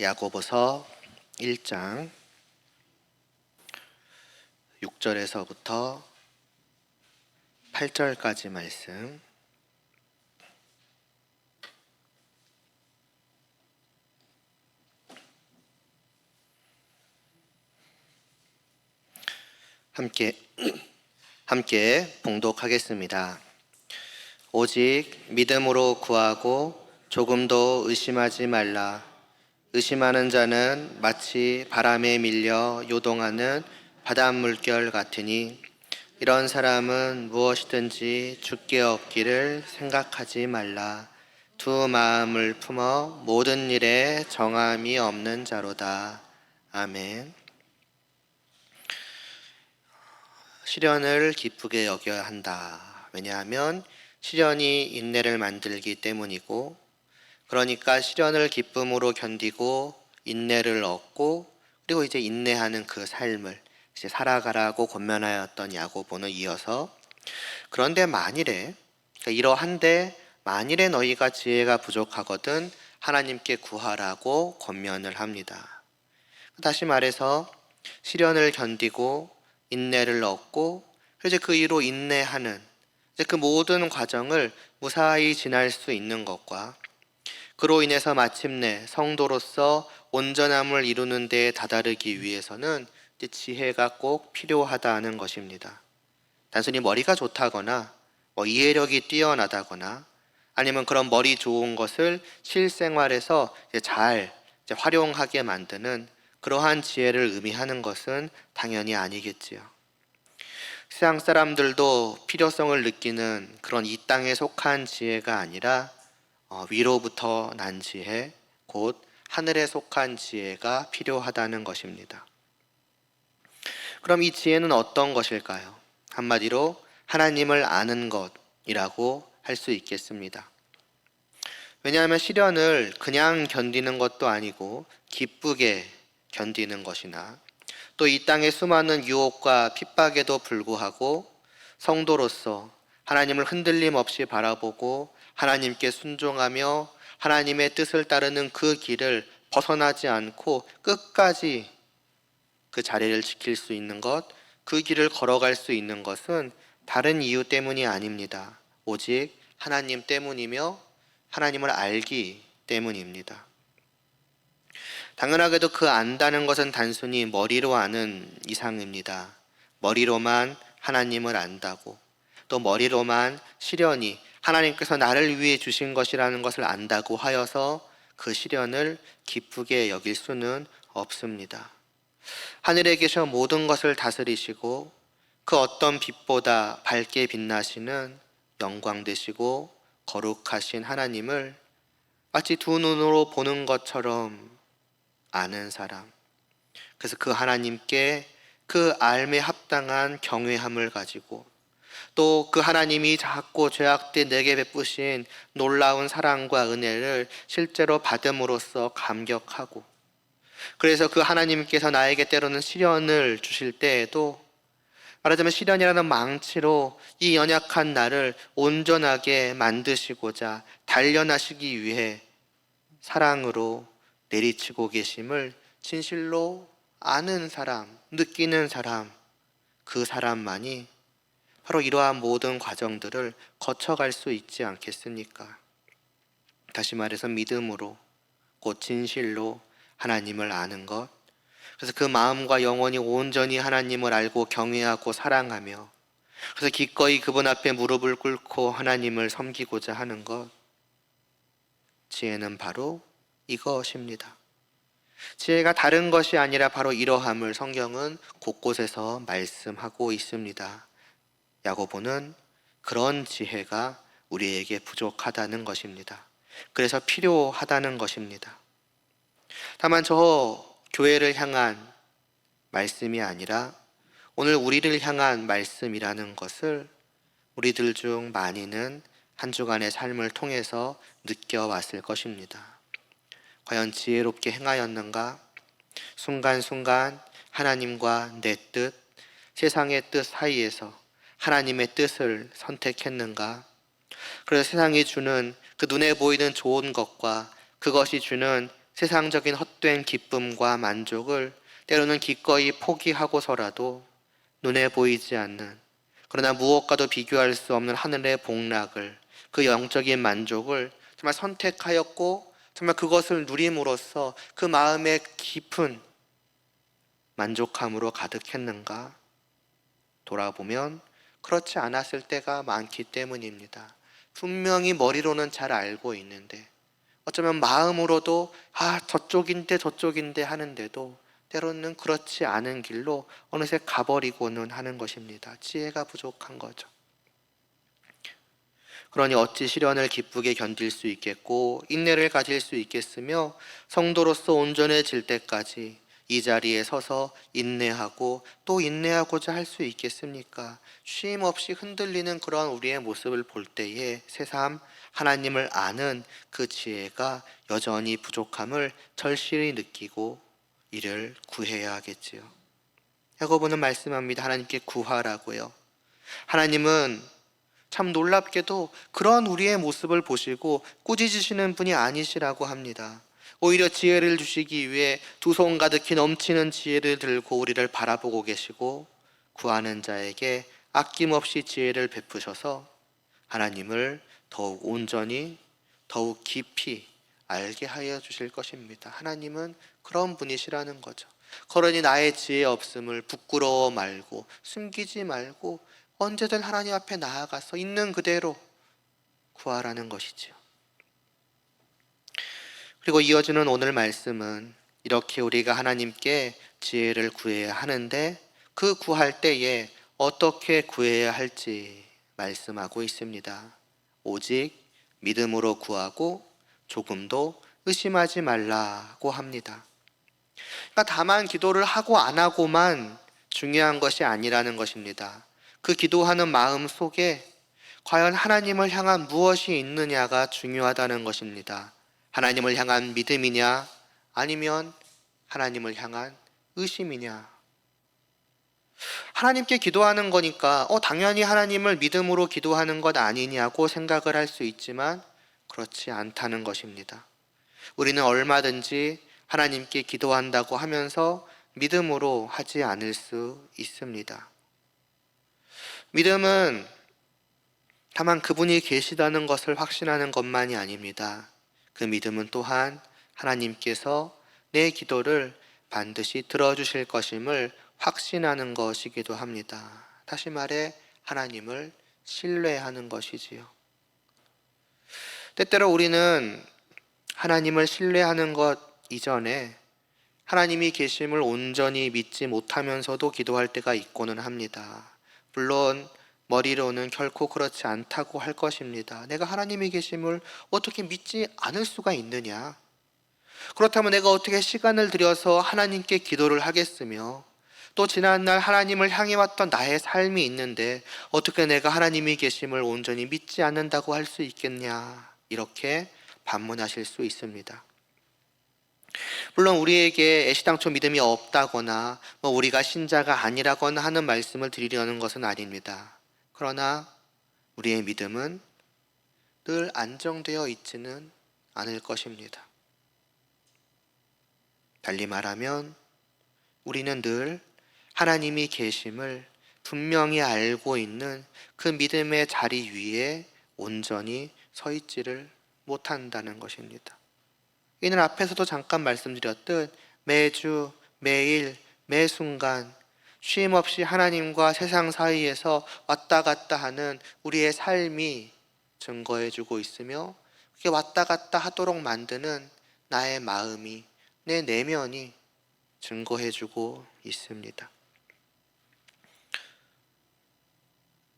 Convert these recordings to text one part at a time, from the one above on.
야고보서 1장 6절에서부터 8절까지 말씀. 함께 봉독하겠습니다. 오직 믿음으로 구하고 조금도 의심하지 말라. 의심하는 자는 마치 바람에 밀려 요동하는 바닷물결 같으니 이런 사람은 무엇이든지 주께 얻기를 생각하지 말라. 두 마음을 품어 모든 일에 정함이 없는 자로다. 아멘. 시련을 기쁘게 여겨야 한다. 왜냐하면 시련이 인내를 만들기 때문이고, 그러니까 시련을 기쁨으로 견디고 인내를 얻고, 그리고 이제 인내하는 그 삶을 이제 살아가라고 권면하였던 야고보는 이어서, 그런데 만일에, 그러니까 이러한데 만일에 너희가 지혜가 부족하거든 하나님께 구하라고 권면을 합니다. 다시 말해서 시련을 견디고 인내를 얻고, 이제 그 이로 인내하는 이제 그 모든 과정을 무사히 지날 수 있는 것과, 그로 인해서 마침내 성도로서 온전함을 이루는 데 다다르기 위해서는 이제 지혜가 꼭 필요하다는 것입니다. 단순히 머리가 좋다거나 이해력이 뛰어나다거나, 아니면 그런 머리 좋은 것을 실생활에서 잘 활용하게 만드는 그러한 지혜를 의미하는 것은 당연히 아니겠지요. 세상 사람들도 필요성을 느끼는 그런 이 땅에 속한 지혜가 아니라 위로부터 난 지혜, 곧 하늘에 속한 지혜가 필요하다는 것입니다. 그럼 이 지혜는 어떤 것일까요? 한마디로 하나님을 아는 것이라고 할 수 있겠습니다. 왜냐하면 시련을 그냥 견디는 것도 아니고 기쁘게 견디는 것이나, 또 이 땅의 수많은 유혹과 핍박에도 불구하고 성도로서 하나님을 흔들림 없이 바라보고 하나님께 순종하며 하나님의 뜻을 따르는 그 길을 벗어나지 않고 끝까지 그 자리를 지킬 수 있는 것, 그 길을 걸어갈 수 있는 것은 다른 이유 때문이 아닙니다. 오직 하나님 때문이며 하나님을 알기 때문입니다. 당연하게도 그 안다는 것은 단순히 머리로 아는 이상입니다. 머리로만 하나님을 안다고, 또 머리로만 시련이 하나님께서 나를 위해 주신 것이라는 것을 안다고 하여서 그 시련을 기쁘게 여길 수는 없습니다. 하늘에 계셔 모든 것을 다스리시고 그 어떤 빛보다 밝게 빛나시는 영광되시고 거룩하신 하나님을 마치 두 눈으로 보는 것처럼 아는 사람, 그래서 그 하나님께 그 알매 합당한 경외함을 가지고, 또 그 하나님이 작고 죄악된 내게 베푸신 놀라운 사랑과 은혜를 실제로 받음으로써 감격하고, 그래서 그 하나님께서 나에게 때로는 시련을 주실 때에도 말하자면 시련이라는 망치로 이 연약한 나를 온전하게 만드시고자 단련하시기 위해 사랑으로 내리치고 계심을 진실로 아는 사람, 느끼는 사람, 그 사람만이 바로 이러한 모든 과정들을 거쳐갈 수 있지 않겠습니까? 다시 말해서 믿음으로, 곧 진실로 하나님을 아는 것, 그래서 그 마음과 영혼이 온전히 하나님을 알고 경외하고 사랑하며, 그래서 기꺼이 그분 앞에 무릎을 꿇고 하나님을 섬기고자 하는 것, 지혜는 바로 이것입니다. 지혜가 다른 것이 아니라 바로 이러함을 성경은 곳곳에서 말씀하고 있습니다. 야고보는 그런 지혜가 우리에게 부족하다는 것입니다. 그래서 필요하다는 것입니다. 다만 저 교회를 향한 말씀이 아니라 오늘 우리를 향한 말씀이라는 것을 우리들 중 많이는 한 주간의 삶을 통해서 느껴왔을 것입니다. 과연 지혜롭게 행하였는가? 순간순간 하나님과 내 뜻, 세상의 뜻 사이에서 하나님의 뜻을 선택했는가? 그래서 세상이 주는 그 눈에 보이는 좋은 것과 그것이 주는 세상적인 헛된 기쁨과 만족을 때로는 기꺼이 포기하고서라도 눈에 보이지 않는, 그러나 무엇과도 비교할 수 없는 하늘의 복락을, 그 영적인 만족을 정말 선택하였고 정말 그것을 누림으로써 그 마음의 깊은 만족함으로 가득했는가? 돌아보면 그렇지 않았을 때가 많기 때문입니다. 분명히 머리로는 잘 알고 있는데 어쩌면 마음으로도 저쪽인데 하는데도 때로는 그렇지 않은 길로 어느새 가버리고는 하는 것입니다. 지혜가 부족한 거죠. 그러니 어찌 시련을 기쁘게 견딜 수 있겠고 인내를 가질 수 있겠으며 성도로서 온전해질 때까지 이 자리에 서서 인내하고 또 인내하고자 할 수 있겠습니까? 쉼 없이 흔들리는 그런 우리의 모습을 볼 때에 새삼 하나님을 아는 그 지혜가 여전히 부족함을 절실히 느끼고 이를 구해야 하겠지요. 야고보는 말씀합니다. 하나님께 구하라고요. 하나님은 참 놀랍게도 그런 우리의 모습을 보시고 꾸짖으시는 분이 아니시라고 합니다. 오히려 지혜를 주시기 위해 두 손 가득히 넘치는 지혜를 들고 우리를 바라보고 계시고 구하는 자에게 아낌없이 지혜를 베푸셔서 하나님을 더욱 온전히 더욱 깊이 알게 하여 주실 것입니다. 하나님은 그런 분이시라는 거죠. 그러니 나의 지혜 없음을 부끄러워 말고 숨기지 말고 언제든 하나님 앞에 나아가서 있는 그대로 구하라는 것이지요. 그리고 이어지는 오늘 말씀은 이렇게 우리가 하나님께 지혜를 구해야 하는데 그 구할 때에 어떻게 구해야 할지 말씀하고 있습니다. 오직 믿음으로 구하고 조금도 의심하지 말라고 합니다. 그러니까 다만 기도를 하고 안 하고만 중요한 것이 아니라는 것입니다. 그 기도하는 마음 속에 과연 하나님을 향한 무엇이 있느냐가 중요하다는 것입니다. 하나님을 향한 믿음이냐 아니면 하나님을 향한 의심이냐. 하나님께 기도하는 거니까 당연히 하나님을 믿음으로 기도하는 것 아니냐고 생각을 할 수 있지만 그렇지 않다는 것입니다. 우리는 얼마든지 하나님께 기도한다고 하면서 믿음으로 하지 않을 수 있습니다. 믿음은 다만 그분이 계시다는 것을 확신하는 것만이 아닙니다. 그 믿음은 또한 하나님께서 내 기도를 반드시 들어주실 것임을 확신하는 것이기도 합니다. 다시 말해 하나님을 신뢰하는 것이지요. 때때로 우리는 하나님을 신뢰하는 것 이전에 하나님이 계심을 온전히 믿지 못하면서도 기도할 때가 있고는 합니다. 물론 머리로는 결코 그렇지 않다고 할 것입니다. 내가 하나님이 계심을 어떻게 믿지 않을 수가 있느냐? 그렇다면 내가 어떻게 시간을 들여서 하나님께 기도를 하겠으며 또 지난날 하나님을 향해 왔던 나의 삶이 있는데 어떻게 내가 하나님이 계심을 온전히 믿지 않는다고 할 수 있겠냐? 이렇게 반문하실 수 있습니다. 물론 우리에게 애시당초 믿음이 없다거나 우리가 신자가 아니라거나 하는 말씀을 드리려는 것은 아닙니다. 그러나 우리의 믿음은 늘 안정되어 있지는 않을 것입니다. 달리 말하면 우리는 늘 하나님이 계심을 분명히 알고 있는 그 믿음의 자리 위에 온전히 서 있지를 못한다는 것입니다. 이는 앞에서도 잠깐 말씀드렸듯 매주, 매일, 매 순간 쉼 없이 하나님과 세상 사이에서 왔다 갔다 하는 우리의 삶이 증거해주고 있으며 그게 왔다 갔다 하도록 만드는 나의 마음이, 내 내면이 증거해주고 있습니다.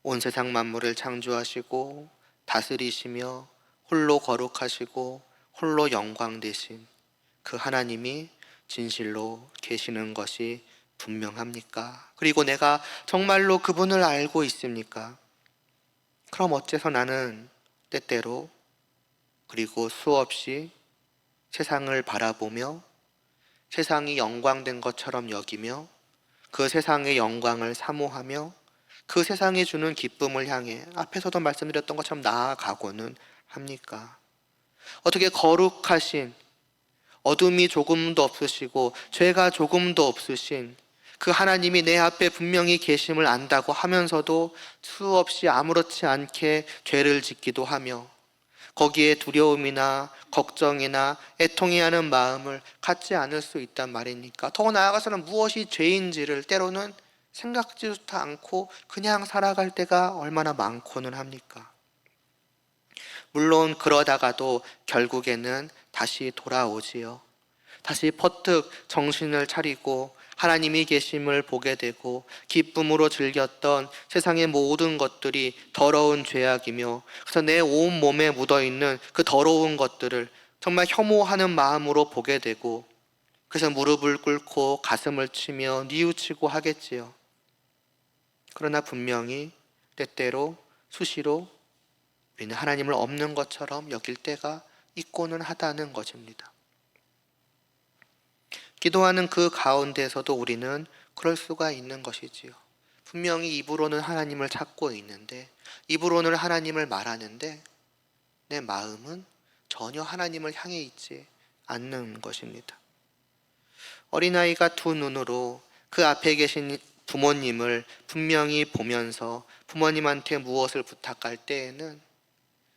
온 세상 만물을 창조하시고 다스리시며 홀로 거룩하시고 홀로 영광 되신 그 하나님이 진실로 계시는 것이 분명합니까? 그리고 내가 정말로 그분을 알고 있습니까? 그럼 어째서 나는 때때로 그리고 수없이 세상을 바라보며 세상이 영광된 것처럼 여기며 그 세상의 영광을 사모하며 그 세상이 주는 기쁨을 향해 앞에서도 말씀드렸던 것처럼 나아가고는 합니까? 어떻게 거룩하신, 어둠이 조금도 없으시고 죄가 조금도 없으신 그 하나님이 내 앞에 분명히 계심을 안다고 하면서도 수없이 아무렇지 않게 죄를 짓기도 하며 거기에 두려움이나 걱정이나 애통해하는 마음을 갖지 않을 수 있단 말이니까 더 나아가서는 무엇이 죄인지를 때로는 생각지도 않고 그냥 살아갈 때가 얼마나 많고는 합니까? 물론 그러다가도 결국에는 다시 돌아오지요. 다시 퍼뜩 정신을 차리고 하나님이 계심을 보게 되고 기쁨으로 즐겼던 세상의 모든 것들이 더러운 죄악이며 그래서 내 온 몸에 묻어있는 그 더러운 것들을 정말 혐오하는 마음으로 보게 되고 그래서 무릎을 꿇고 가슴을 치며 뉘우치고 하겠지요. 그러나 분명히 때때로 수시로 우리는 하나님을 없는 것처럼 여길 때가 있고는 하다는 것입니다. 기도하는 그 가운데서도 우리는 그럴 수가 있는 것이지요. 분명히 입으로는 하나님을 찾고 있는데, 입으로는 하나님을 말하는데 내 마음은 전혀 하나님을 향해 있지 않는 것입니다. 어린아이가 두 눈으로 그 앞에 계신 부모님을 분명히 보면서 부모님한테 무엇을 부탁할 때에는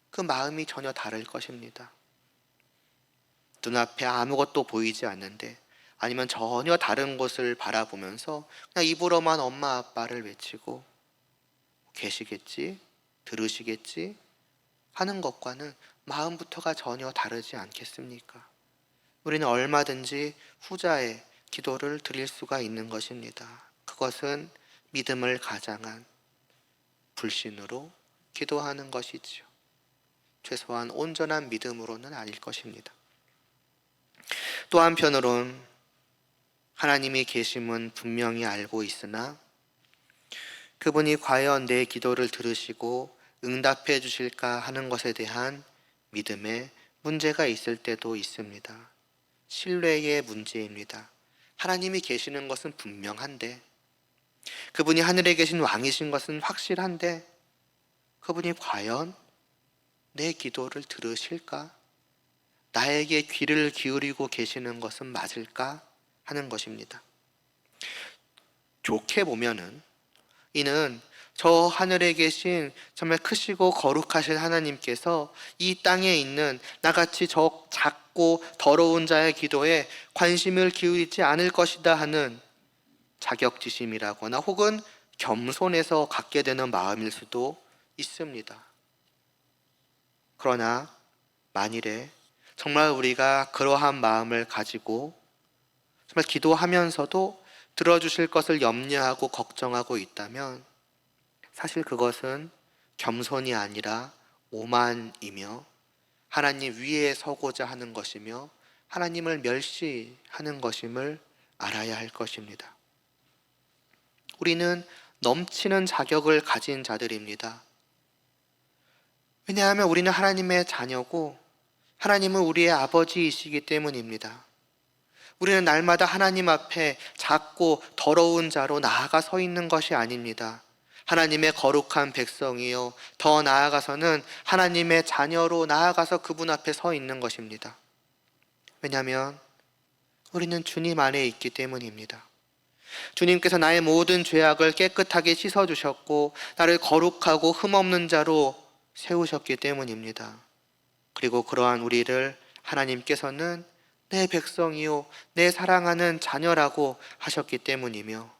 그 마음이 전혀 다를 것입니다. 눈앞에 아무것도 보이지 않는데 아니면 전혀 다른 곳을 바라보면서 그냥 입으로만 엄마 아빠를 외치고 계시겠지, 들으시겠지 하는 것과는 마음부터가 전혀 다르지 않겠습니까? 우리는 얼마든지 후자의 기도를 드릴 수가 있는 것입니다. 그것은 믿음을 가장한 불신으로 기도하는 것이지요. 최소한 온전한 믿음으로는 아닐 것입니다. 또 한편으론 하나님이 계심은 분명히 알고 있으나 그분이 과연 내 기도를 들으시고 응답해 주실까 하는 것에 대한 믿음에 문제가 있을 때도 있습니다. 신뢰의 문제입니다. 하나님이 계시는 것은 분명한데 그분이 하늘에 계신 왕이신 것은 확실한데 그분이 과연 내 기도를 들으실까? 나에게 귀를 기울이고 계시는 것은 맞을까? 하는 것입니다. 좋게 보면은 이는 저 하늘에 계신 정말 크시고 거룩하신 하나님께서 이 땅에 있는 나같이 저 작고 더러운 자의 기도에 관심을 기울이지 않을 것이다 하는 자격지심이라거나 혹은 겸손해서 갖게 되는 마음일 수도 있습니다. 그러나 만일에 정말 우리가 그러한 마음을 가지고 정말 기도하면서도 들어주실 것을 염려하고 걱정하고 있다면 사실 그것은 겸손이 아니라 오만이며 하나님 위에 서고자 하는 것이며 하나님을 멸시하는 것임을 알아야 할 것입니다. 우리는 넘치는 자격을 가진 자들입니다. 왜냐하면 우리는 하나님의 자녀고 하나님은 우리의 아버지이시기 때문입니다. 우리는 날마다 하나님 앞에 작고 더러운 자로 나아가 서 있는 것이 아닙니다. 하나님의 거룩한 백성이요, 더 나아가서는 하나님의 자녀로 나아가서 그분 앞에 서 있는 것입니다. 왜냐하면 우리는 주님 안에 있기 때문입니다. 주님께서 나의 모든 죄악을 깨끗하게 씻어주셨고 나를 거룩하고 흠없는 자로 세우셨기 때문입니다. 그리고 그러한 우리를 하나님께서는 내 백성이요 내 사랑하는 자녀라고 하셨기 때문이며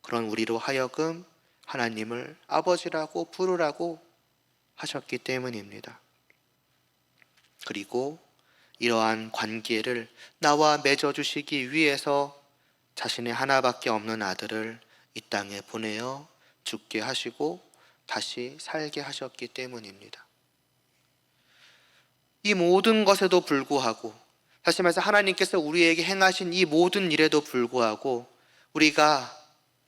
그런 우리로 하여금 하나님을 아버지라고 부르라고 하셨기 때문입니다. 그리고 이러한 관계를 나와 맺어주시기 위해서 자신의 하나밖에 없는 아들을 이 땅에 보내어 죽게 하시고 다시 살게 하셨기 때문입니다. 이 모든 것에도 불구하고 다시 말해서 하나님께서 우리에게 행하신 이 모든 일에도 불구하고 우리가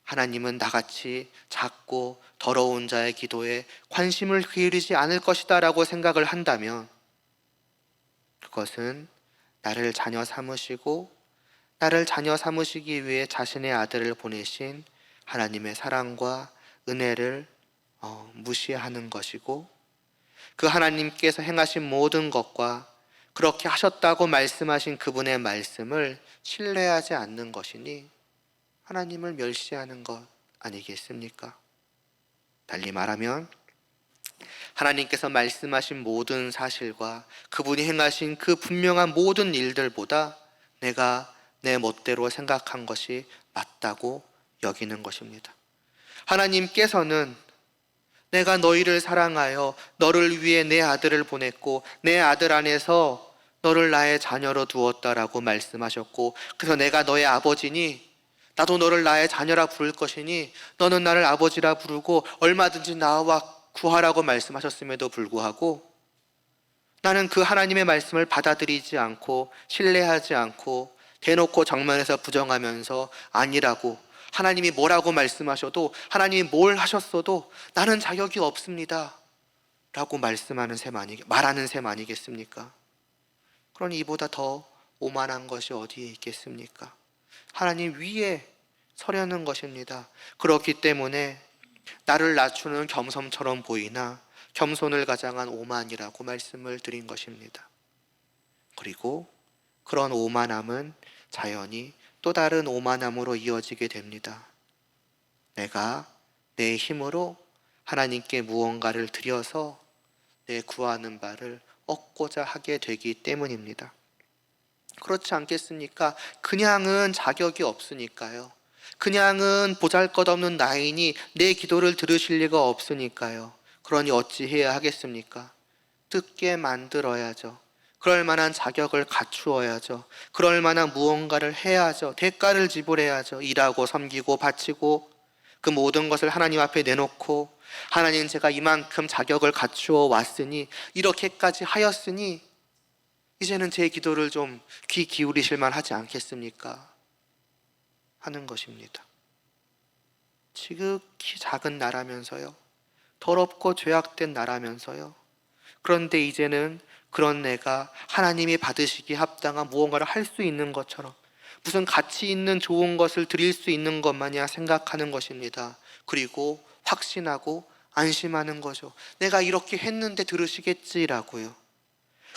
하나님은 나같이 작고 더러운 자의 기도에 관심을 기울이지 않을 것이다 라고 생각을 한다면 그것은 나를 자녀 삼으시고 나를 자녀 삼으시기 위해 자신의 아들을 보내신 하나님의 사랑과 은혜를 무시하는 것이고 그 하나님께서 행하신 모든 것과 그렇게 하셨다고 말씀하신 그분의 말씀을 신뢰하지 않는 것이니 하나님을 멸시하는 것 아니겠습니까? 달리 말하면 하나님께서 말씀하신 모든 사실과 그분이 행하신 그 분명한 모든 일들보다 내가 내 멋대로 생각한 것이 맞다고 여기는 것입니다. 하나님께서는 내가 너희를 사랑하여 너를 위해 내 아들을 보냈고 내 아들 안에서 너를 나의 자녀로 두었다라고 말씀하셨고, 그래서 내가 너의 아버지니 나도 너를 나의 자녀라 부를 것이니 너는 나를 아버지라 부르고 얼마든지 나와 구하라고 말씀하셨음에도 불구하고 나는 그 하나님의 말씀을 받아들이지 않고 신뢰하지 않고 대놓고 정면에서 부정하면서 아니라고, 하나님이 뭐라고 말씀하셔도 하나님이 뭘 하셨어도 나는 자격이 없습니다 라고 말하는 셈 아니겠습니까? 그러니 이보다 더 오만한 것이 어디에 있겠습니까? 하나님 위에 서려는 것입니다. 그렇기 때문에 나를 낮추는 겸손처럼 보이나 겸손을 가장한 오만이라고 말씀을 드린 것입니다. 그리고 그런 오만함은 자연히 또 다른 오만함으로 이어지게 됩니다. 내가 내 힘으로 하나님께 무언가를 드려서 내 구하는 바를 얻고자 하게 되기 때문입니다. 그렇지 않겠습니까? 그냥은 자격이 없으니까요. 그냥은 보잘것없는 나인이 내 기도를 들으실 리가 없으니까요. 그러니 어찌해야 하겠습니까? 듣게 만들어야죠. 그럴 만한 자격을 갖추어야죠. 그럴 만한 무언가를 해야죠. 대가를 지불해야죠. 일하고 섬기고 바치고 그 모든 것을 하나님 앞에 내놓고, 하나님 제가 이만큼 자격을 갖추어 왔으니 이렇게까지 하였으니 이제는 제 기도를 좀 귀 기울이실 만하지 않겠습니까? 하는 것입니다. 지극히 작은 나라면서요, 더럽고 죄악된 나라면서요, 그런데 이제는 그런 내가 하나님이 받으시기 합당한 무언가를 할 수 있는 것처럼 무슨 가치 있는 좋은 것을 드릴 수 있는 것 마냥 생각하는 것입니다. 그리고 확신하고 안심하는 거죠. 내가 이렇게 했는데 들으시겠지라고요.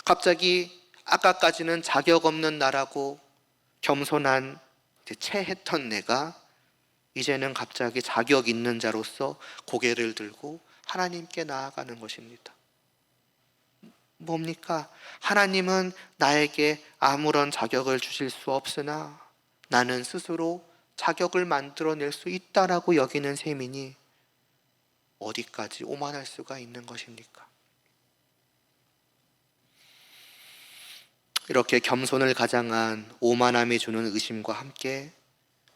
갑자기 아까까지는 자격 없는 나라고 겸손한 체했던 내가 이제는 갑자기 자격 있는 자로서 고개를 들고 하나님께 나아가는 것입니다. 뭡니까? 하나님은 나에게 아무런 자격을 주실 수 없으나 나는 스스로 자격을 만들어낼 수 있다라고 여기는 셈이니 어디까지 오만할 수가 있는 것입니까? 이렇게 겸손을 가장한 오만함이 주는 의심과 함께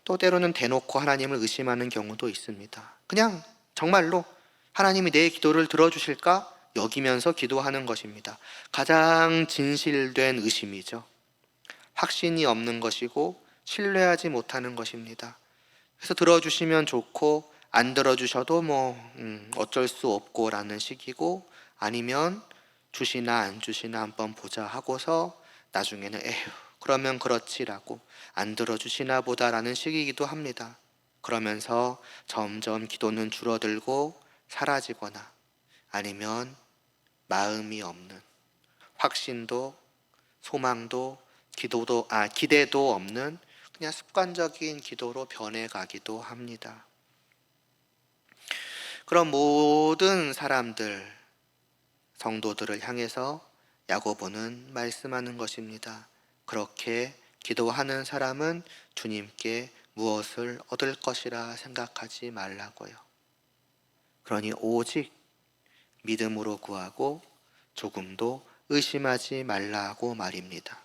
또 때로는 대놓고 하나님을 의심하는 경우도 있습니다. 그냥 정말로 하나님이 내 기도를 들어주실까 여기면서 기도하는 것입니다. 가장 진실된 의심이죠. 확신이 없는 것이고 신뢰하지 못하는 것입니다. 그래서 들어주시면 좋고 안 들어주셔도 어쩔 수 없고 라는 식이고, 아니면 주시나 안 주시나 한번 보자 하고서 나중에는 에휴 그러면 그렇지라고 안 들어주시나 보다라는 식이기도 합니다. 그러면서 점점 기도는 줄어들고 사라지거나 아니면 마음이 없는, 확신도 소망도 기대도 없는 그냥 습관적인 기도로 변해가기도 합니다. 그런 모든 사람들, 성도들을 향해서 야고보는 말씀하는 것입니다. 그렇게 기도하는 사람은 주님께 무엇을 얻을 것이라 생각하지 말라고요. 그러니 오직 믿음으로 구하고 조금도 의심하지 말라고 말입니다.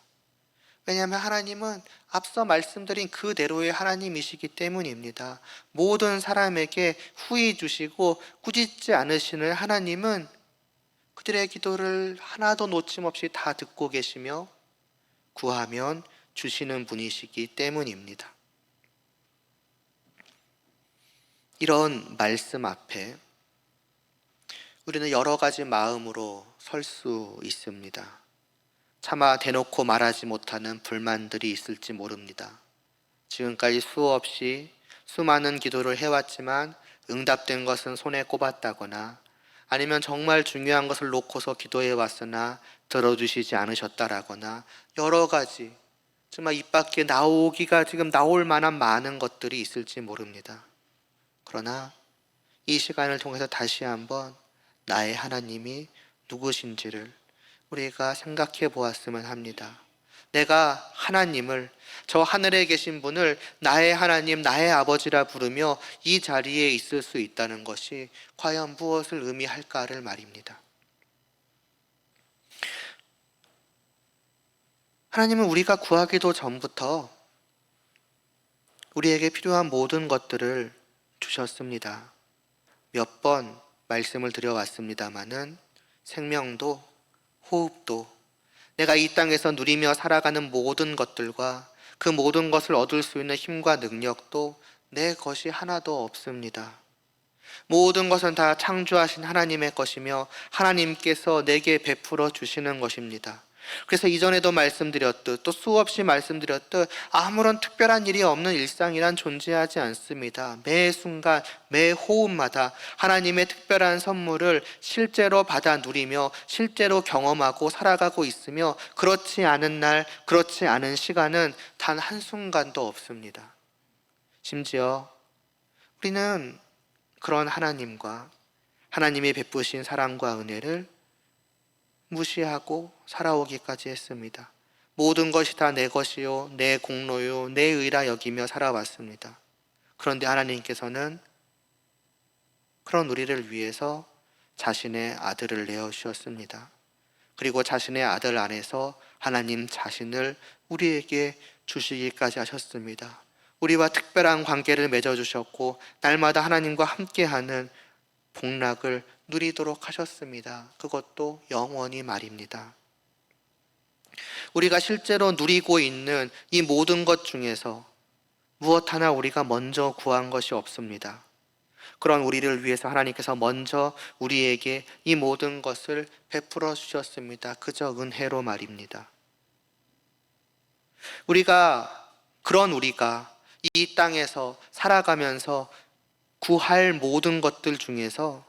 왜냐하면 하나님은 앞서 말씀드린 그대로의 하나님이시기 때문입니다. 모든 사람에게 후히 주시고 꾸짖지 않으시는 하나님은 그들의 기도를 하나도 놓침없이 다 듣고 계시며 구하면 주시는 분이시기 때문입니다. 이런 말씀 앞에 우리는 여러 가지 마음으로 설 수 있습니다. 차마 대놓고 말하지 못하는 불만들이 있을지 모릅니다. 지금까지 수없이 수많은 기도를 해왔지만 응답된 것은 손에 꼽았다거나 아니면 정말 중요한 것을 놓고서 기도해 왔으나 들어주시지 않으셨다라거나 여러 가지 정말 입 밖에 나오기가 지금 나올 만한 많은 것들이 있을지 모릅니다. 그러나 이 시간을 통해서 다시 한번 나의 하나님이 누구신지를 우리가 생각해 보았으면 합니다. 내가 하나님을, 저 하늘에 계신 분을 나의 하나님, 나의 아버지라 부르며 이 자리에 있을 수 있다는 것이 과연 무엇을 의미할까를 말입니다. 하나님은 우리가 구하기도 전부터 우리에게 필요한 모든 것들을 주셨습니다. 몇 번 말씀을 드려왔습니다마는 생명도 호흡도 내가 이 땅에서 누리며 살아가는 모든 것들과 그 모든 것을 얻을 수 있는 힘과 능력도 내 것이 하나도 없습니다. 모든 것은 다 창조하신 하나님의 것이며 하나님께서 내게 베풀어 주시는 것입니다. 그래서 이전에도 말씀드렸듯 또 수없이 말씀드렸듯 아무런 특별한 일이 없는 일상이란 존재하지 않습니다. 매 순간 매 호흡마다 하나님의 특별한 선물을 실제로 받아 누리며 실제로 경험하고 살아가고 있으며 그렇지 않은 날, 그렇지 않은 시간은 단 한순간도 없습니다. 심지어 우리는 그런 하나님과 하나님이 베푸신 사랑과 은혜를 무시하고 살아오기까지 했습니다. 모든 것이 다 내 것이요, 내 공로요, 내 의라 여기며 살아왔습니다. 그런데 하나님께서는 그런 우리를 위해서 자신의 아들을 내어주셨습니다. 그리고 자신의 아들 안에서 하나님 자신을 우리에게 주시기까지 하셨습니다. 우리와 특별한 관계를 맺어주셨고 날마다 하나님과 함께하는 복락을 누리도록 하셨습니다. 그것도 영원히 말입니다. 우리가 실제로 누리고 있는 이 모든 것 중에서 무엇 하나 우리가 먼저 구한 것이 없습니다. 그런 우리를 위해서 하나님께서 먼저 우리에게 이 모든 것을 베풀어 주셨습니다. 그저 은혜로 말입니다. 그런 우리가 이 땅에서 살아가면서 구할 모든 것들 중에서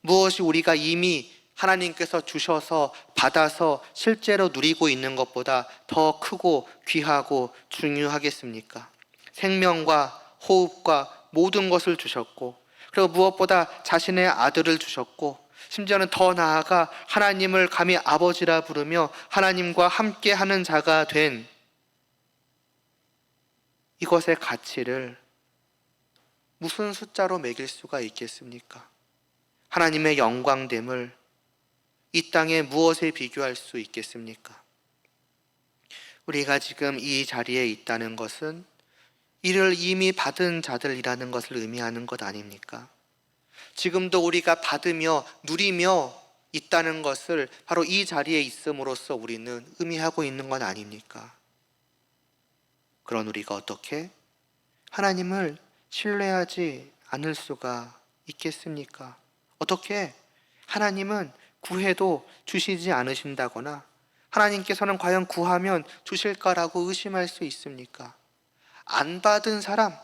무엇이 우리가 이미 하나님께서 주셔서 받아서 실제로 누리고 있는 것보다 더 크고 귀하고 중요하겠습니까? 생명과 호흡과 모든 것을 주셨고 그리고 무엇보다 자신의 아들을 주셨고 심지어는 더 나아가 하나님을 감히 아버지라 부르며 하나님과 함께하는 자가 된 이것의 가치를 무슨 숫자로 매길 수가 있겠습니까? 하나님의 영광됨을 이 땅에 무엇에 비교할 수 있겠습니까? 우리가 지금 이 자리에 있다는 것은 이를 이미 받은 자들이라는 것을 의미하는 것 아닙니까? 지금도 우리가 받으며 누리며 있다는 것을 바로 이 자리에 있음으로써 우리는 의미하고 있는 건 아닙니까? 그런 우리가 어떻게 하나님을 신뢰하지 않을 수가 있겠습니까? 어떻게 하나님은 구해도 주시지 않으신다거나 하나님께서는 과연 구하면 주실까라고 의심할 수 있습니까? 안 받은 사람,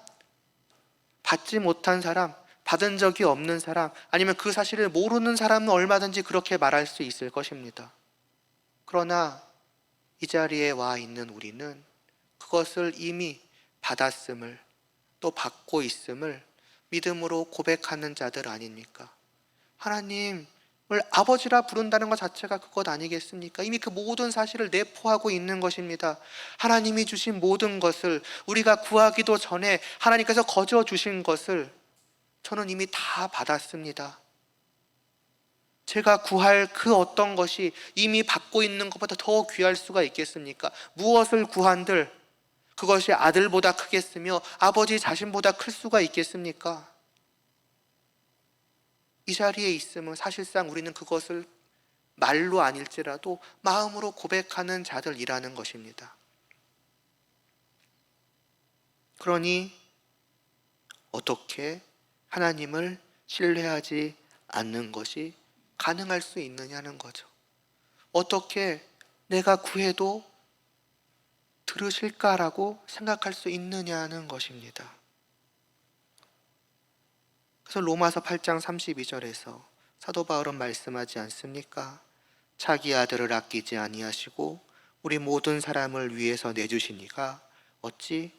받지 못한 사람, 받은 적이 없는 사람, 아니면 그 사실을 모르는 사람은 얼마든지 그렇게 말할 수 있을 것입니다. 그러나 이 자리에 와 있는 우리는 그것을 이미 받았음을 또 받고 있음을 믿음으로 고백하는 자들 아닙니까? 하나님을 아버지라 부른다는 것 자체가 그것 아니겠습니까? 이미 그 모든 사실을 내포하고 있는 것입니다. 하나님이 주신 모든 것을 우리가 구하기도 전에 하나님께서 거저 주신 것을 저는 이미 다 받았습니다. 제가 구할 그 어떤 것이 이미 받고 있는 것보다 더 귀할 수가 있겠습니까? 무엇을 구한들 그것이 아들보다 크겠으며 아버지 자신보다 클 수가 있겠습니까? 이 자리에 있으면 사실상 우리는 그것을 말로 아닐지라도 마음으로 고백하는 자들이라는 것입니다. 그러니 어떻게 하나님을 신뢰하지 않는 것이 가능할 수 있느냐는 거죠. 어떻게 내가 구해도 들으실까라고 생각할 수 있느냐는 것입니다. 그래서 로마서 8장 32절에서 사도 바울은 말씀하지 않습니까? 자기 아들을 아끼지 아니하시고 우리 모든 사람을 위해서 내주시니가 어찌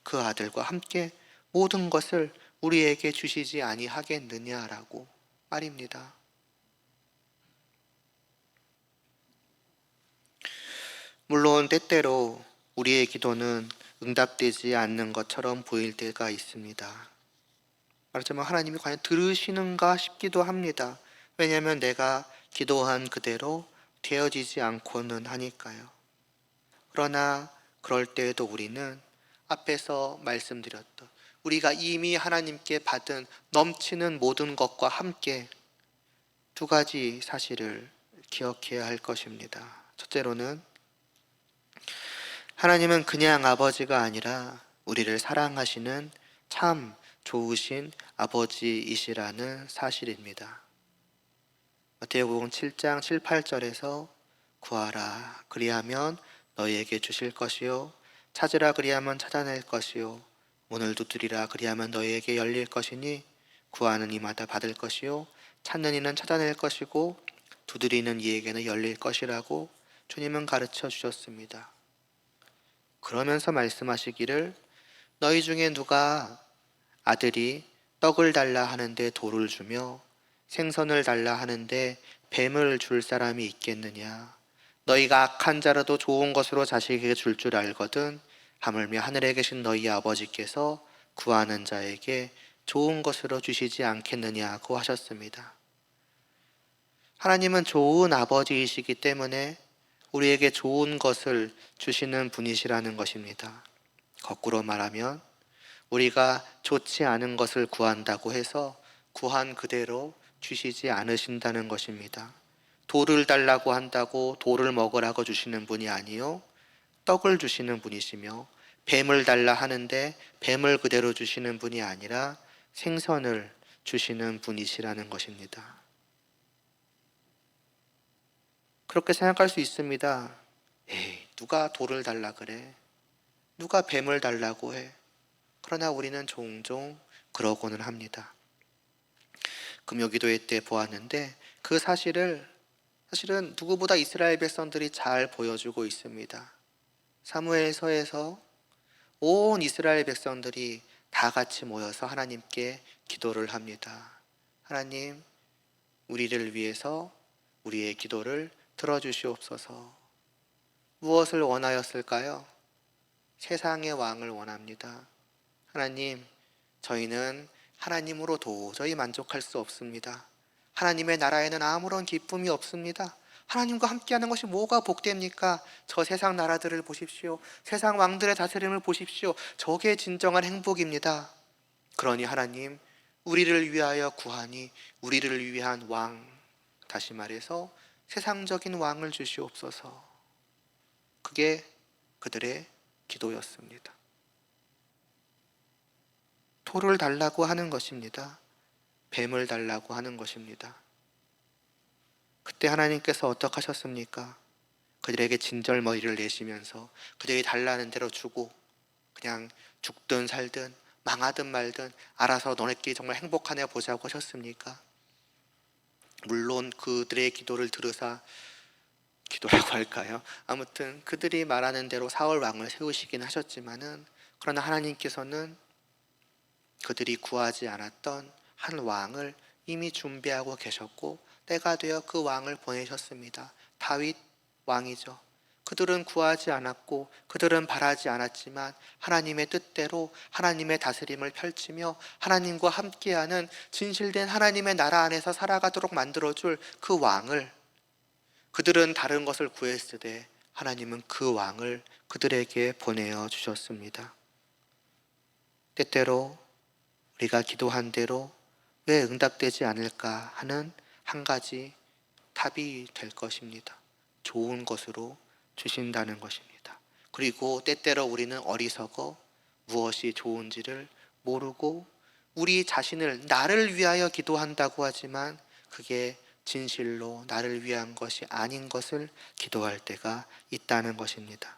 그 아들과 함께 모든 것을 우리에게 주시지 아니하겠느냐라고 말입니다. 물론 때때로 우리의 기도는 응답되지 않는 것처럼 보일 때가 있습니다. 말하자면 하나님이 과연 들으시는가 싶기도 합니다. 왜냐하면 내가 기도한 그대로 되어지지 않고는 하니까요. 그러나 그럴 때에도 우리는 앞에서 말씀드렸던 우리가 이미 하나님께 받은 넘치는 모든 것과 함께 두 가지 사실을 기억해야 할 것입니다. 첫째로는 하나님은 그냥 아버지가 아니라 우리를 사랑하시는 참 좋으신 아버지이시라는 사실입니다. 마태복음 7장 7, 8절에서 구하라 그리하면 너희에게 주실 것이요 찾으라 그리하면 찾아낼 것이요 문을 두드리라 그리하면 너희에게 열릴 것이니 구하는 이마다 받을 것이요 찾는 이는 찾아낼 것이고 두드리는 이에게는 열릴 것이라고 주님은 가르쳐 주셨습니다. 그러면서 말씀하시기를 너희 중에 누가 아들이 떡을 달라 하는데 돌을 주며 생선을 달라 하는데 뱀을 줄 사람이 있겠느냐. 너희가 악한 자라도 좋은 것으로 자식에게 줄 줄 알거든 하물며 하늘에 계신 너희 아버지께서 구하는 자에게 좋은 것으로 주시지 않겠느냐고 하셨습니다. 하나님은 좋은 아버지이시기 때문에 우리에게 좋은 것을 주시는 분이시라는 것입니다. 거꾸로 말하면 우리가 좋지 않은 것을 구한다고 해서 구한 그대로 주시지 않으신다는 것입니다. 돌을 달라고 한다고 돌을 먹으라고 주시는 분이 아니요 떡을 주시는 분이시며 뱀을 달라 하는데 뱀을 그대로 주시는 분이 아니라 생선을 주시는 분이시라는 것입니다. 그렇게 생각할 수 있습니다. 에이, 누가 돌을 달라 그래? 누가 뱀을 달라고 해? 그러나 우리는 종종 그러고는 합니다. 금요기도회 때 보았는데 그 사실은 누구보다 이스라엘 백성들이 잘 보여주고 있습니다. 사무엘서에서 온 이스라엘 백성들이 다 같이 모여서 하나님께 기도를 합니다. 하나님, 우리를 위해서 우리의 기도를 들어주시옵소서. 무엇을 원하였을까요? 세상의 왕을 원합니다. 하나님, 저희는 하나님으로 도저히 만족할 수 없습니다. 하나님의 나라에는 아무런 기쁨이 없습니다. 하나님과 함께하는 것이 뭐가 복됩니까? 저 세상 나라들을 보십시오. 세상 왕들의 다스림을 보십시오. 저게 진정한 행복입니다. 그러니 하나님, 우리를 위하여 구하니 우리를 위한 왕, 다시 말해서 세상적인 왕을 주시옵소서. 그게 그들의 기도였습니다. 돌을 달라고 하는 것입니다. 뱀을 달라고 하는 것입니다. 그때 하나님께서 어떻게 하셨습니까? 그들에게 진절머리를 내시면서 그들이 달라는 대로 주고 그냥 죽든 살든 망하든 말든 알아서 너네끼리 정말 행복하냐 보자고 하셨습니까? 물론 그들의 기도를 들으사 기도라고 할까요? 아무튼 그들이 말하는 대로 사울 왕을 세우시긴 하셨지만은 그러나 하나님께서는 그들이 구하지 않았던 한 왕을 이미 준비하고 계셨고 때가 되어 그 왕을 보내셨습니다. 다윗 왕이죠. 그들은 구하지 않았고 그들은 바라지 않았지만 하나님의 뜻대로 하나님의 다스림을 펼치며 하나님과 함께하는 진실된 하나님의 나라 안에서 살아가도록 만들어줄 그 왕을 그들은 다른 것을 구했으되 하나님은 그 왕을 그들에게 보내어 주셨습니다. 때때로 우리가 기도한 대로 왜 응답되지 않을까 하는 한 가지 답이 될 것입니다. 좋은 것으로 주신다는 것입니다. 그리고 때때로 우리는 어리석어 무엇이 좋은지를 모르고 우리 자신을 나를 위하여 기도한다고 하지만 그게 진실로 나를 위한 것이 아닌 것을 기도할 때가 있다는 것입니다.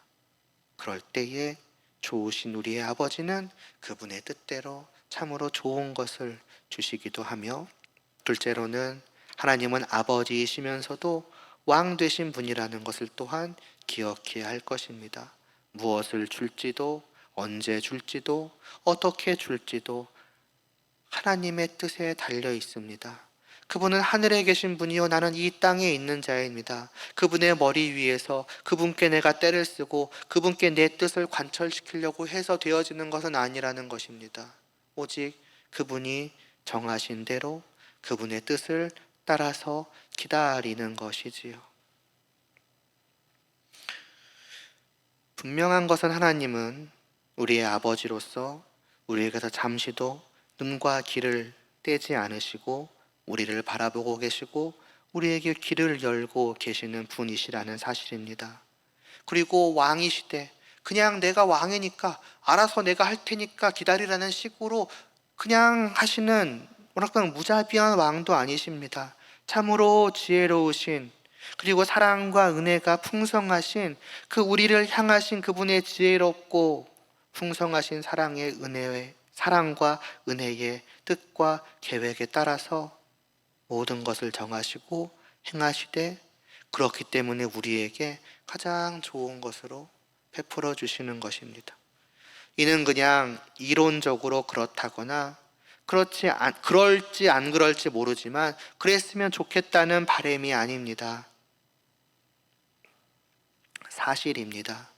그럴 때에 좋으신 우리의 아버지는 그분의 뜻대로 참으로 좋은 것을 주시기도 하며 둘째로는 하나님은 아버지이시면서도 왕 되신 분이라는 것을 또한 기억해야 할 것입니다. 무엇을 줄지도, 언제 줄지도, 어떻게 줄지도 하나님의 뜻에 달려 있습니다. 그분은 하늘에 계신 분이요 나는 이 땅에 있는 자입니다. 그분의 머리 위에서 그분께 내가 때를 쓰고 그분께 내 뜻을 관철시키려고 해서 되어지는 것은 아니라는 것입니다. 오직 그분이 정하신 대로 그분의 뜻을 따라서 기다리는 것이지요. 분명한 것은 하나님은 우리의 아버지로서 우리에게서 잠시도 눈과 귀를 떼지 않으시고 우리를 바라보고 계시고 우리에게 귀를 열고 계시는 분이시라는 사실입니다. 그리고 왕이시되 그냥 내가 왕이니까 알아서 내가 할 테니까 기다리라는 식으로 그냥 하시는 뭐랄까 무자비한 왕도 아니십니다. 참으로 지혜로우신 그리고 사랑과 은혜가 풍성하신 그 우리를 향하신 그분의 지혜롭고 풍성하신 사랑의 은혜의 사랑과 은혜의 뜻과 계획에 따라서 모든 것을 정하시고 행하시되 그렇기 때문에 우리에게 가장 좋은 것으로 베풀어 주시는 것입니다. 이는 그냥 이론적으로 그렇다거나 그럴지 안 그럴지 모르지만 그랬으면 좋겠다는 바람이 아닙니다. 사실입니다.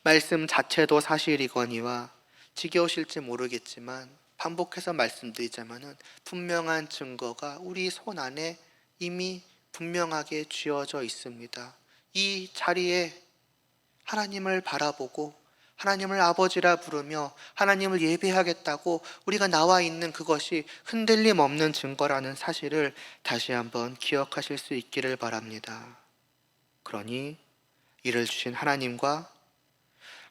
말씀 자체도 사실이거니와 지겨우실지 모르겠지만 반복해서 말씀드리자면은 분명한 증거가 우리 손 안에 이미 분명하게 쥐어져 있습니다. 이 자리에 하나님을 바라보고 하나님을 아버지라 부르며 하나님을 예배하겠다고 우리가 나와 있는 그것이 흔들림 없는 증거라는 사실을 다시 한번 기억하실 수 있기를 바랍니다. 그러니 이를 주신 하나님과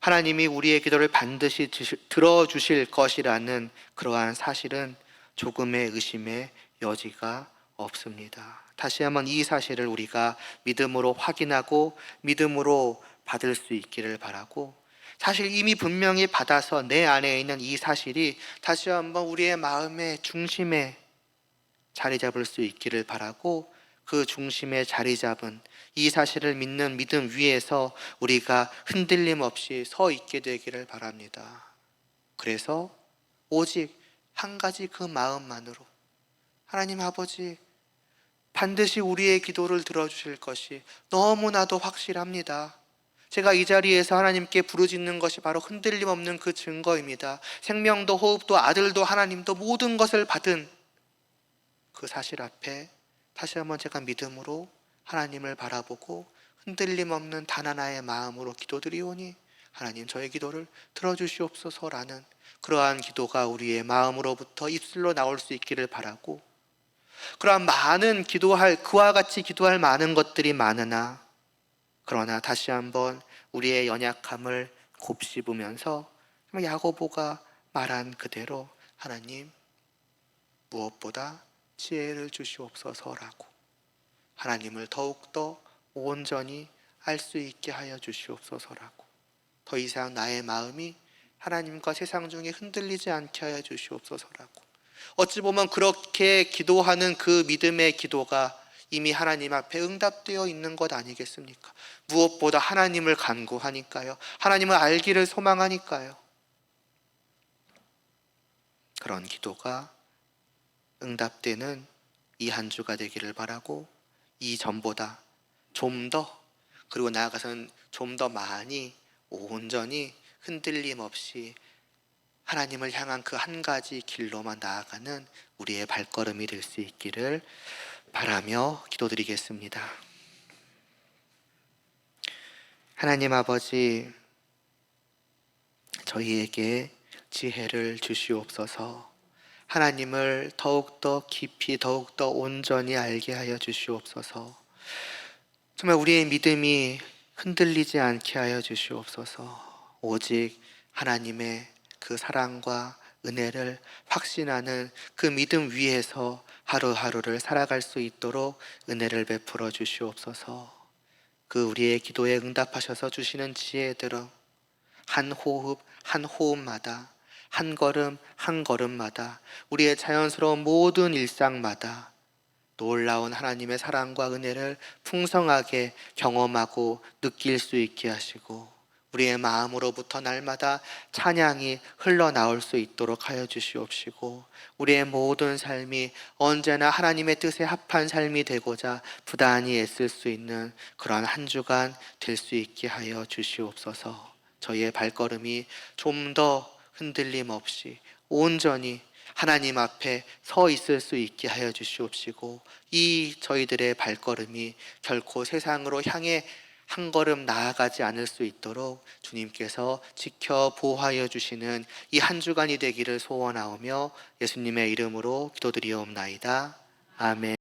하나님이 우리의 기도를 반드시 들어주실 것이라는 그러한 사실은 조금의 의심의 여지가 없습니다. 다시 한번 이 사실을 우리가 믿음으로 확인하고 믿음으로 받을 수 있기를 바라고, 사실 이미 분명히 받아서 내 안에 있는 이 사실이 다시 한번 우리의 마음의 중심에 자리 잡을 수 있기를 바라고, 그 중심에 자리 잡은 이 사실을 믿는 믿음 위에서 우리가 흔들림 없이 서 있게 되기를 바랍니다. 그래서 오직 한 가지 그 마음만으로 하나님 아버지 반드시 우리의 기도를 들어주실 것이 너무나도 확실합니다. 제가 이 자리에서 하나님께 부르짖는 것이 바로 흔들림 없는 그 증거입니다. 생명도 호흡도 아들도 하나님도 모든 것을 받은 그 사실 앞에 다시 한번 제가 믿음으로 하나님을 바라보고 흔들림 없는 단 하나의 마음으로 기도드리오니 하나님 저의 기도를 들어주시옵소서라는 그러한 기도가 우리의 마음으로부터 입술로 나올 수 있기를 바라고, 그러한 많은 기도할 그와 같이 기도할 많은 것들이 많으나 그러나 다시 한번 우리의 연약함을 곱씹으면서 야고보가 말한 그대로 하나님 무엇보다 지혜를 주시옵소서라고 하나님을 더욱더 온전히 알 수 있게 하여 주시옵소서라고, 더 이상 나의 마음이 하나님과 세상 중에 흔들리지 않게 하여 주시옵소서라고, 어찌 보면 그렇게 기도하는 그 믿음의 기도가 이미 하나님 앞에 응답되어 있는 것 아니겠습니까? 무엇보다 하나님을 간구하니까요. 하나님을 알기를 소망하니까요. 그런 기도가 응답되는 이 한 주가 되기를 바라고, 이전보다 좀 더, 그리고 나아가서는 좀 더 많이 온전히 흔들림 없이 하나님을 향한 그 한 가지 길로만 나아가는 우리의 발걸음이 될 수 있기를 바라며 기도드리겠습니다. 하나님 아버지, 저희에게 지혜를 주시옵소서. 하나님을 더욱더 깊이 더욱더 온전히 알게 하여 주시옵소서. 정말 우리의 믿음이 흔들리지 않게 하여 주시옵소서. 오직 하나님의 그 사랑과 은혜를 확신하는 그 믿음 위에서 하루하루를 살아갈 수 있도록 은혜를 베풀어 주시옵소서. 그 우리의 기도에 응답하셔서 주시는 지혜대로 한 호흡 한 호흡마다, 한 걸음 한 걸음마다, 우리의 자연스러운 모든 일상마다 놀라운 하나님의 사랑과 은혜를 풍성하게 경험하고 느낄 수 있게 하시고 우리의 마음으로부터 날마다 찬양이 흘러나올 수 있도록 하여 주시옵시고 우리의 모든 삶이 언제나 하나님의 뜻에 합한 삶이 되고자 부단히 애쓸 수 있는 그러한 한 주간 될 수 있게 하여 주시옵소서. 저희의 발걸음이 좀 더 흔들림 없이 온전히 하나님 앞에 서 있을 수 있게 하여 주시옵시고 이 저희들의 발걸음이 결코 세상으로 향해 한 걸음 나아가지 않을 수 있도록 주님께서 지켜 보호하여 주시는 이 한 주간이 되기를 소원하오며 예수님의 이름으로 기도드리옵나이다. 아멘.